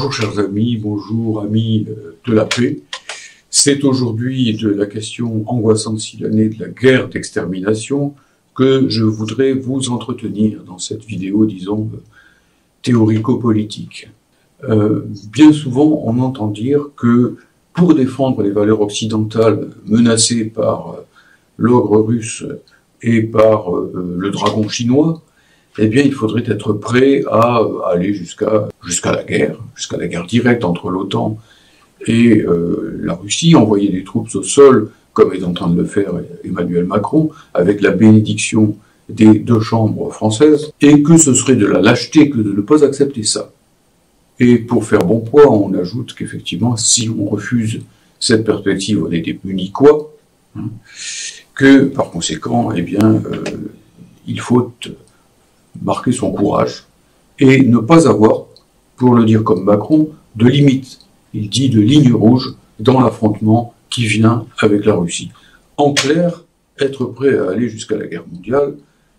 Bonjour chers amis, bonjour amis de la paix. C'est aujourd'hui de la question angoissante s'il en est de la guerre d'extermination que je voudrais vous entretenir dans cette vidéo, disons, théorico-politique. Bien souvent, on entend dire que pour défendre les valeurs occidentales menacées par l'ogre russe et par le dragon chinois, eh bien, il faudrait être prêt à aller jusqu'à la guerre directe entre l'OTAN et la Russie, envoyer des troupes au sol, comme est en train de le faire Emmanuel Macron, avec la bénédiction des deux chambres françaises, et que ce serait de la lâcheté que de ne pas accepter ça. Et pour faire bon poids, on ajoute qu'effectivement, si on refuse cette perspective, on est des munichois, que par conséquent, eh bien, il faut marquer son courage et ne pas avoir, pour le dire comme Macron, de limites. Il dit de lignes rouges dans l'affrontement qui vient avec la Russie. En clair, être prêt à aller jusqu'à la guerre mondiale,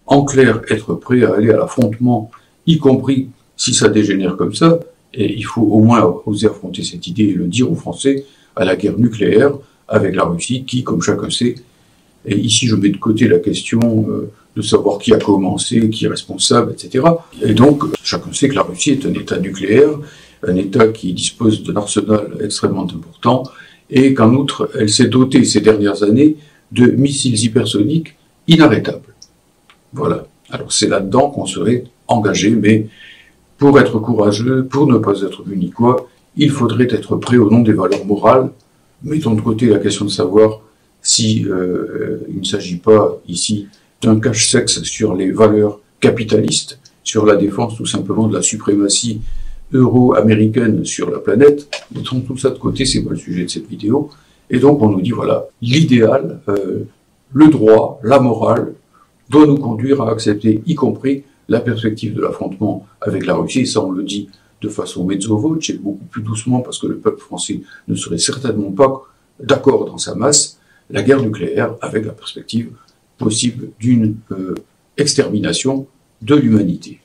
en clair, être prêt à aller à l'affrontement, y compris si ça dégénère comme ça, et il faut au moins oser affronter cette idée et le dire aux Français, à la guerre nucléaire avec la Russie, qui, comme chacun sait, et ici je mets de côté la question de savoir qui a commencé, qui est responsable, etc. Et donc, chacun sait que la Russie est un État nucléaire, un État qui dispose d'un arsenal extrêmement important, et qu'en outre, elle s'est dotée ces dernières années de missiles hypersoniques inarrêtables. Voilà. Alors c'est là-dedans qu'on serait engagé, mais pour être courageux, pour ne pas être munichois, il faudrait être prêt au nom des valeurs morales. Mettons de côté la question de savoir si il ne s'agit pas ici d'un cache-sexe sur les valeurs capitalistes, sur la défense tout simplement de la suprématie euro-américaine sur la planète. Mettons tout ça de côté, c'est pas le sujet de cette vidéo. Et donc on nous dit, voilà, l'idéal, le droit, la morale, doit nous conduire à accepter, y compris la perspective de l'affrontement avec la Russie. Et ça, on le dit de façon mezzo voce, beaucoup plus doucement, parce que le peuple français ne serait certainement pas d'accord dans sa masse, la guerre nucléaire avec la perspective possible d'une extermination de l'humanité.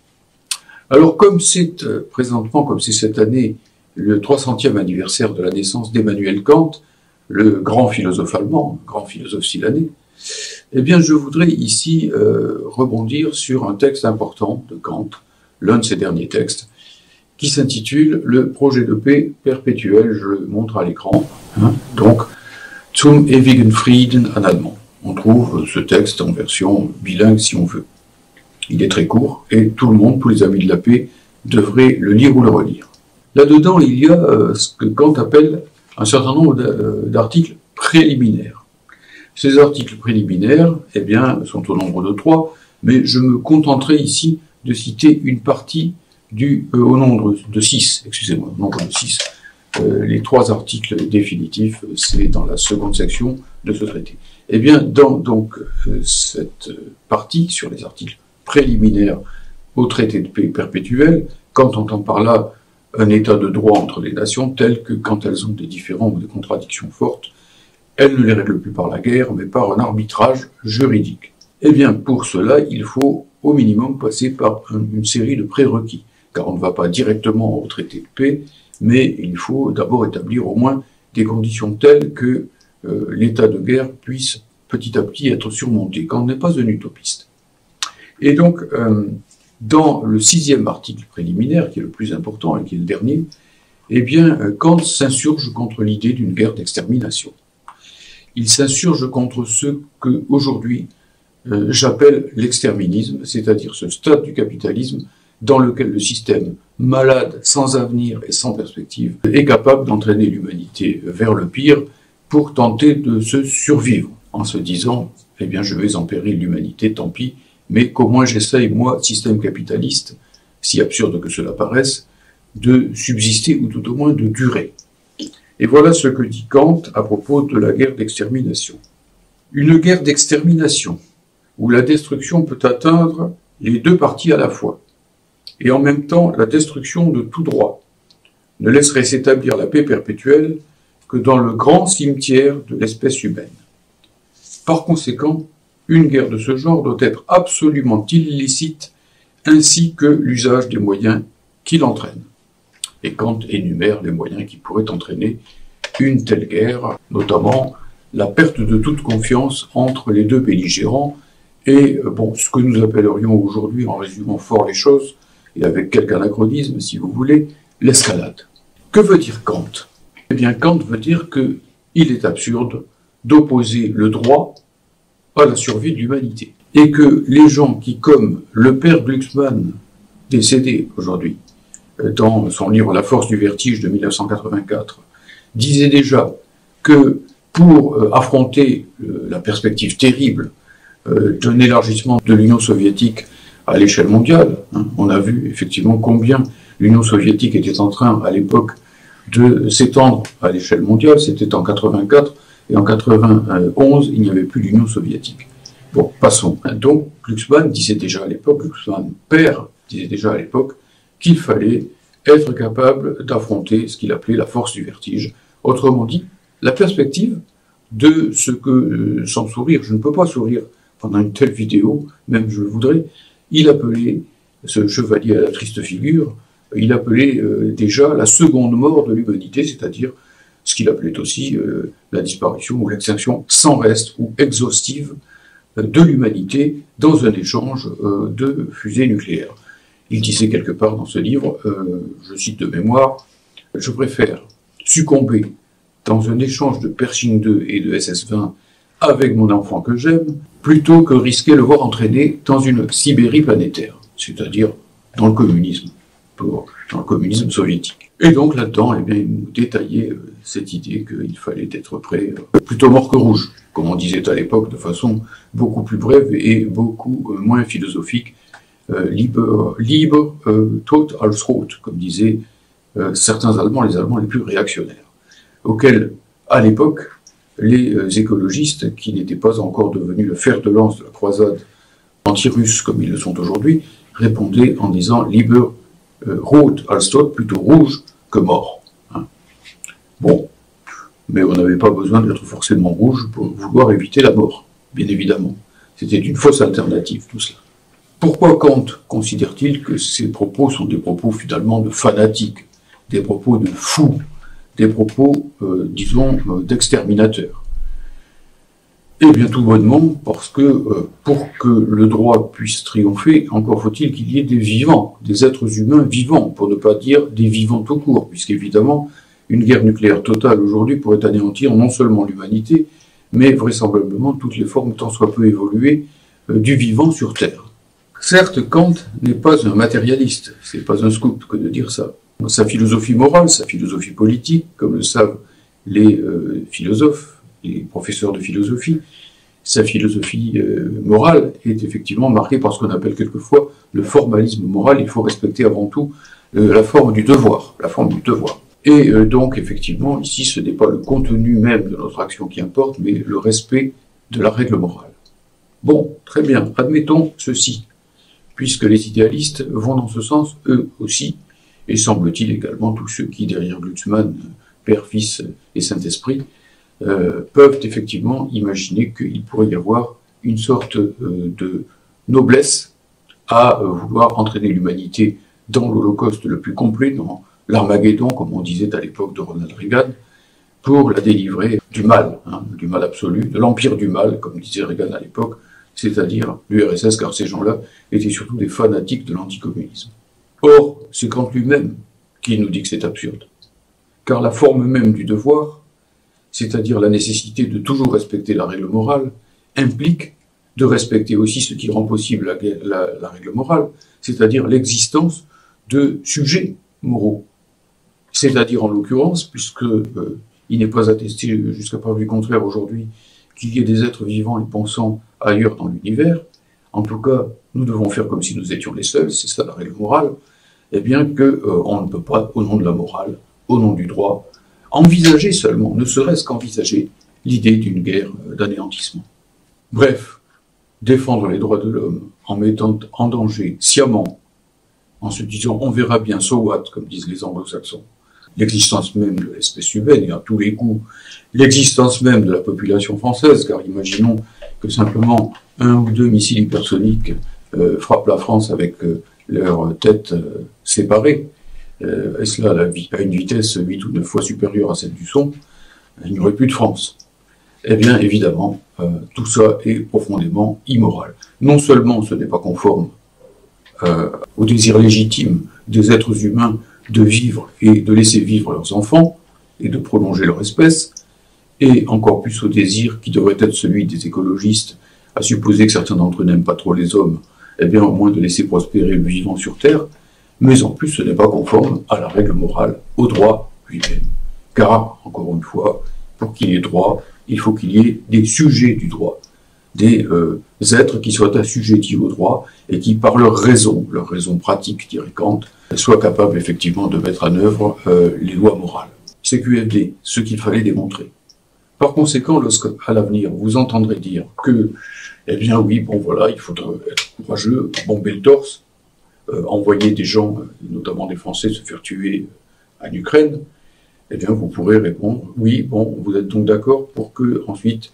Alors, comme c'est présentement, comme c'est cette année, le 300e anniversaire de la naissance d'Emmanuel Kant, le grand philosophe allemand, grand philosophe silanais, eh bien, je voudrais ici rebondir sur un texte important de Kant, l'un de ses derniers textes, qui s'intitule « Le projet de paix perpétuel », je le montre à l'écran, donc « Zum ewigen Frieden » en allemand. On trouve ce texte en version bilingue si on veut. Il est très court et tout le monde, tous les amis de la paix, devraient le lire ou le relire. Là-dedans, il y a ce que Kant appelle un certain nombre d'articles préliminaires. Ces articles préliminaires, eh bien, sont au nombre de 3, mais je me contenterai ici de citer une partie au nombre de 6, excusez-moi, au nombre de 6. Les 3 articles définitifs, c'est dans la seconde section de ce traité. Eh bien, dans donc cette partie sur les articles préliminaires au traité de paix perpétuel, quand on entend par là un état de droit entre les nations tel que quand elles ont des différends ou des contradictions fortes, elles ne les règlent plus par la guerre, mais par un arbitrage juridique. Eh bien, pour cela, il faut au minimum passer par une série de prérequis, car on ne va pas directement au traité de paix, mais il faut d'abord établir au moins des conditions telles que l'état de guerre puisse petit à petit être surmonté, quand on n'est pas un utopiste. Et donc, dans le 6e article préliminaire, qui est le plus important et qui est le dernier, eh bien, Kant s'insurge contre l'idée d'une guerre d'extermination. Il s'insurge contre ce que, aujourd'hui, j'appelle l'exterminisme, c'est-à-dire ce stade du capitalisme dans lequel le système malade, sans avenir et sans perspective, est capable d'entraîner l'humanité vers le pire pour tenter de se survivre, en se disant, eh bien, je vais en péril l'humanité, tant pis, mais qu'au moins j'essaye, moi, système capitaliste, si absurde que cela paraisse, de subsister ou tout au moins de durer. Et voilà ce que dit Kant à propos de la guerre d'extermination. Une guerre d'extermination, où la destruction peut atteindre les 2 parties à la fois, et en même temps la destruction de tout droit, ne laisserait s'établir la paix perpétuelle que dans le grand cimetière de l'espèce humaine. Par conséquent, une guerre de ce genre doit être absolument illicite, ainsi que l'usage des moyens qui l'entraînent. Et Kant énumère les moyens qui pourraient entraîner une telle guerre, notamment la perte de toute confiance entre les deux belligérants et ce que nous appellerions aujourd'hui, en résumant fort les choses, et avec quelques anachronismes si vous voulez, l'escalade. Que veut dire Kant? Eh bien, Kant veut dire qu'il est absurde d'opposer le droit à la survie de l'humanité. Et que les gens qui, comme le père Glucksmann, décédé aujourd'hui, dans son livre La force du vertige de 1984, disait déjà que pour affronter la perspective terrible d'un élargissement de l'Union soviétique à l'échelle mondiale, on a vu effectivement combien l'Union soviétique était en train à l'époque de s'étendre à l'échelle mondiale, c'était en 84, et en 91, il n'y avait plus l'Union soviétique. Bon, passons. Donc, Glucksmann disait déjà à l'époque, Glucksmann père disait déjà à l'époque, qu'il fallait être capable d'affronter ce qu'il appelait la force du vertige. Autrement dit, la perspective de ce que, sans sourire, je ne peux pas sourire pendant une telle vidéo, même je le voudrais, il appelait ce chevalier à la triste figure, il appelait déjà la seconde mort de l'humanité, c'est-à-dire ce qu'il appelait aussi la disparition ou l'extinction sans reste ou exhaustive de l'humanité dans un échange de fusées nucléaires. Il disait quelque part dans ce livre, je cite de mémoire, « Je préfère succomber dans un échange de Pershing 2 et de SS-20 avec mon enfant que j'aime, plutôt que risquer le voir entraîner dans une Sibérie planétaire, c'est-à-dire dans le communisme, dans le communisme soviétique. » Et donc là-dedans, eh bien, il nous détaillait cette idée qu'il fallait être prêt, plutôt mort que rouge, comme on disait à l'époque, de façon beaucoup plus brève et beaucoup moins philosophique, libre, tot als rot, comme disaient certains Allemands, les Allemands les plus réactionnaires, auxquels, à l'époque, les écologistes, qui n'étaient pas encore devenus le fer de lance de la croisade anti-russe comme ils le sont aujourd'hui, répondaient en disant « Liebe rot als tot », plutôt rouge que mort. Bon, mais on n'avait pas besoin d'être forcément rouge pour vouloir éviter la mort, bien évidemment. C'était une fausse alternative, tout cela. Pourquoi Kant considère-t-il que ces propos sont des propos finalement de fanatiques, des propos de fous, des propos, disons, d'exterminateurs? Eh bien, tout bonnement, parce que pour que le droit puisse triompher, encore faut-il qu'il y ait des vivants, des êtres humains vivants, pour ne pas dire des vivants tout court, puisqu'évidemment, une guerre nucléaire totale aujourd'hui pourrait anéantir non seulement l'humanité, mais vraisemblablement toutes les formes tant soit peu évoluées du vivant sur Terre. Certes, Kant n'est pas un matérialiste, c'est pas un scoop que de dire ça. Sa philosophie morale, sa philosophie politique, comme le savent les philosophes, les professeurs de philosophie, sa philosophie morale est effectivement marquée par ce qu'on appelle quelquefois le formalisme moral. Il faut respecter avant tout la forme du devoir, Et donc, effectivement, ici, ce n'est pas le contenu même de notre action qui importe, mais le respect de la règle morale. Bon, très bien, admettons ceci, puisque les idéalistes vont dans ce sens, eux aussi, et semble-t-il également tous ceux qui, derrière Glucksmann, Père, Fils et Saint-Esprit, peuvent effectivement imaginer qu'il pourrait y avoir une sorte de noblesse à vouloir entraîner l'humanité dans l'Holocauste le plus complet, dans l'Armageddon, comme on disait à l'époque de Ronald Reagan, pour la délivrer du mal absolu, de l'empire du mal, comme disait Reagan à l'époque, c'est-à-dire l'URSS, car ces gens-là étaient surtout des fanatiques de l'anticommunisme. Or, c'est Kant lui-même qui nous dit que c'est absurde, car la forme même du devoir, c'est-à-dire la nécessité de toujours respecter la règle morale, implique de respecter aussi ce qui rend possible la règle morale, c'est-à-dire l'existence de sujets moraux. C'est-à-dire, en l'occurrence, puisque il n'est pas attesté jusqu'à preuve du contraire aujourd'hui qu'il y ait des êtres vivants et pensants ailleurs dans l'univers, en tout cas, nous devons faire comme si nous étions les seuls, c'est ça la règle morale, eh bien on ne peut pas, au nom de la morale, au nom du droit, envisager seulement, ne serait-ce qu'envisager l'idée d'une guerre d'anéantissement. Bref, défendre les droits de l'homme en mettant en danger sciemment, en se disant on verra bien, so what, comme disent les anglo-saxons, l'existence même de l'espèce humaine, et à tous les coups, l'existence même de la population française, car imaginons que simplement 1 ou 2 missiles hypersoniques frappent la France avec leurs têtes séparées, et cela à une vitesse 8 ou 9 fois supérieure à celle du son, il n'y aurait plus de France. Eh bien, évidemment, tout ça est profondément immoral. Non seulement ce n'est pas conforme au désir légitime des êtres humains de vivre et de laisser vivre leurs enfants et de prolonger leur espèce, et encore plus au désir qui devrait être celui des écologistes, à supposer que certains d'entre eux n'aiment pas trop les hommes, eh bien au moins de laisser prospérer le vivant sur Terre, mais en plus ce n'est pas conforme à la règle morale, au droit lui-même. Car, encore une fois, pour qu'il y ait droit, il faut qu'il y ait des sujets du droit, des êtres qui soient assujettis au droit et qui, par leur raison pratique, dirait Kant, soient capables effectivement de mettre en œuvre les lois morales. C'est QFD, ce qu'il fallait démontrer. Par conséquent, lorsqu'à l'avenir, vous entendrez dire que, eh bien oui, bon voilà, il faudra être courageux, bomber le torse, envoyer des gens, notamment des Français, se faire tuer en Ukraine, eh bien vous pourrez répondre, oui, bon, vous êtes donc d'accord pour que ensuite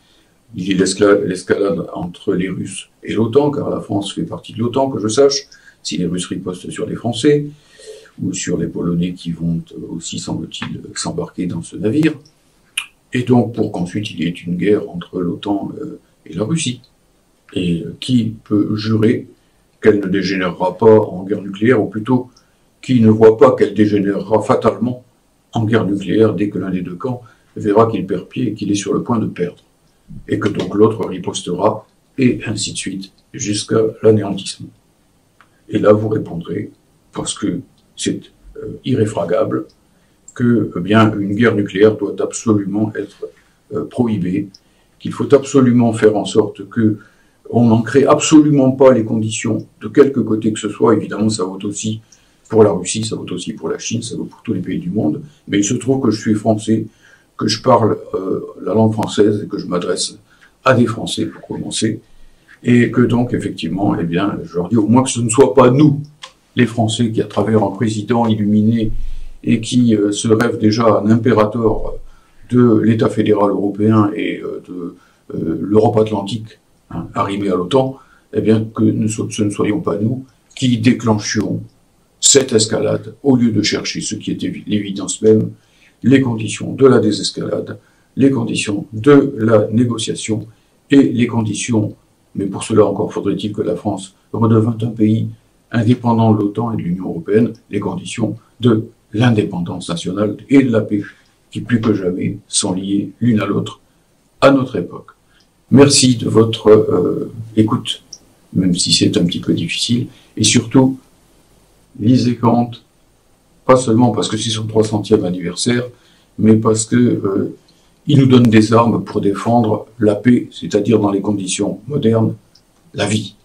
il y ait l'escalade entre les Russes et l'OTAN, car la France fait partie de l'OTAN, que je sache, si les Russes ripostent sur les Français, ou sur les Polonais qui vont aussi, semble-t-il, s'embarquer dans ce navire, et donc pour qu'ensuite il y ait une guerre entre l'OTAN et la Russie. Et qui peut jurer qu'elle ne dégénérera pas en guerre nucléaire, ou plutôt qui ne voit pas qu'elle dégénérera fatalement en guerre nucléaire dès que l'un des deux camps verra qu'il perd pied et qu'il est sur le point de perdre, et que donc l'autre ripostera, et ainsi de suite, jusqu'à l'anéantissement. Et là vous répondrez, parce que c'est irréfragable, que bien une guerre nucléaire doit absolument être prohibée, qu'il faut absolument faire en sorte que on n'en crée absolument pas les conditions de quelque côté que ce soit. Évidemment, ça vaut aussi pour la Russie, ça vaut aussi pour la Chine, ça vaut pour tous les pays du monde. Mais il se trouve que je suis français, que je parle la langue française et que je m'adresse à des Français pour commencer, et que donc effectivement, eh bien, je leur dis au moins que ce ne soit pas nous, les Français, qui à travers un président illuminé et qui se rêve déjà un impérator de l'État fédéral européen et de l'Europe atlantique, arrimée à l'OTAN, eh bien que ce ne soyons pas nous qui déclenchions cette escalade au lieu de chercher ce qui était l'évidence même, les conditions de la désescalade, les conditions de la négociation et les conditions, mais pour cela encore faudrait-il que la France redevint un pays indépendant de l'OTAN et de l'Union européenne, les conditions de l'indépendance nationale et de la paix qui plus que jamais sont liées l'une à l'autre à notre époque. Merci de votre écoute, même si c'est un petit peu difficile, et surtout, lisez Kant, pas seulement parce que c'est son 300e anniversaire, mais parce que il nous donne des armes pour défendre la paix, c'est-à-dire dans les conditions modernes, la vie.